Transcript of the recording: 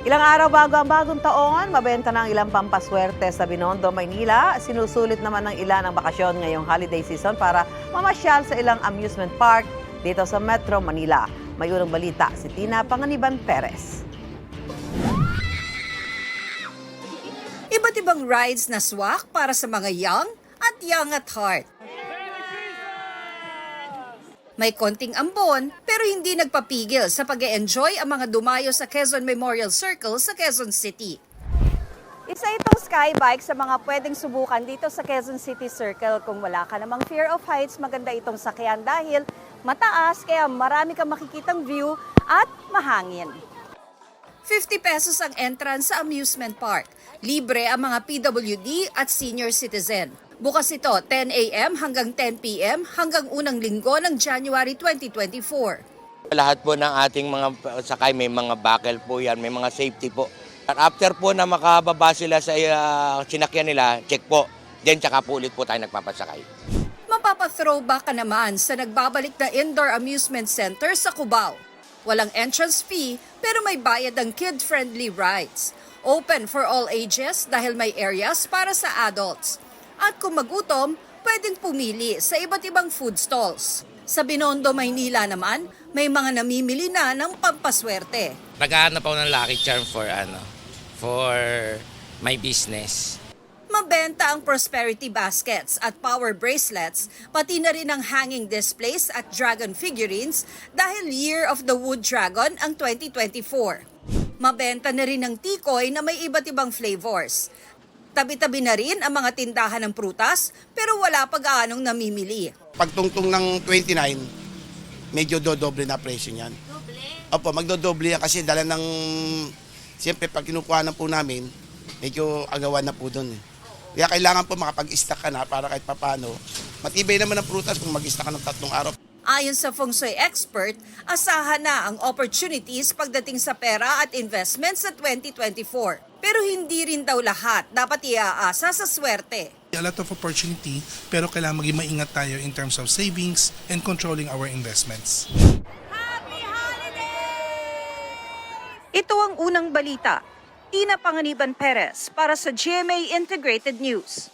Ilang araw bago ang bagong taon, mabenta ng ilang pampaswerte sa Binondo, Maynila. Sinusulit naman ng ilan ang bakasyon ngayong holiday season para mamasyal sa ilang amusement park dito sa Metro Manila. May unang balita si Tina Panganiban Perez. Iba't ibang rides na swak para sa mga young at heart. May konting ambon pero hindi nagpapigil sa pag-e-enjoy ang mga dumayo sa Quezon Memorial Circle sa Quezon City. Isa itong skybike sa mga pwedeng subukan dito sa Quezon City Circle. Kung wala ka namang fear of heights, maganda itong sakyan dahil mataas kaya marami kang makikitang view at mahangin. 50 pesos ang entrance sa amusement park. Libre ang mga PWD at senior citizen. Bukas ito 10 a.m. hanggang 10 p.m. hanggang unang linggo ng January 2024. Lahat po ng ating mga sakay may mga buckle po yan, may mga safety po. At after po na makababa sila sa sinakyan nila, check po. Then tsaka po ulit po tayo nagpapasakay. Mapapa-throwback ka naman sa nagbabalik na indoor amusement center sa Cubao. Walang entrance fee pero may bayad ang kid-friendly rides. Open for all ages dahil may areas para sa adults. At kung magutom, pwedeng pumili sa iba't ibang food stalls. Sa Binondo, Maynila naman, may mga namimili na ng pampaswerte. Naghahanap ako ng lucky charm for my business. Mabenta ang prosperity baskets at power bracelets, pati na rin ang hanging displays at dragon figurines dahil Year of the Wood Dragon ang 2024. Mabenta na rin ang tikoy na may iba't ibang flavors. Tabi-tabi na rin ang mga tindahan ng prutas pero wala pa gaanong namimili. Pagtungtong ng 29, medyo dodoble na presyo niyan. Doble? Opo, magdodoble yan kasi dala ng, siyempre pag kinukuha na po namin, medyo agawan na po doon. Kaya kailangan po makapag-stock ka na para kahit papano. Matibay naman ang prutas kung mag-stock ka ng 3 araw. Ayon sa feng shui expert, asahan na ang opportunities pagdating sa pera at investments sa 2024. Pero hindi rin daw lahat dapat iaasa sa swerte. A lot of opportunity pero kailangan maging maingat tayo in terms of savings and controlling our investments. Ito ang unang balita. Tina Panganiban Perez para sa GMA Integrated News.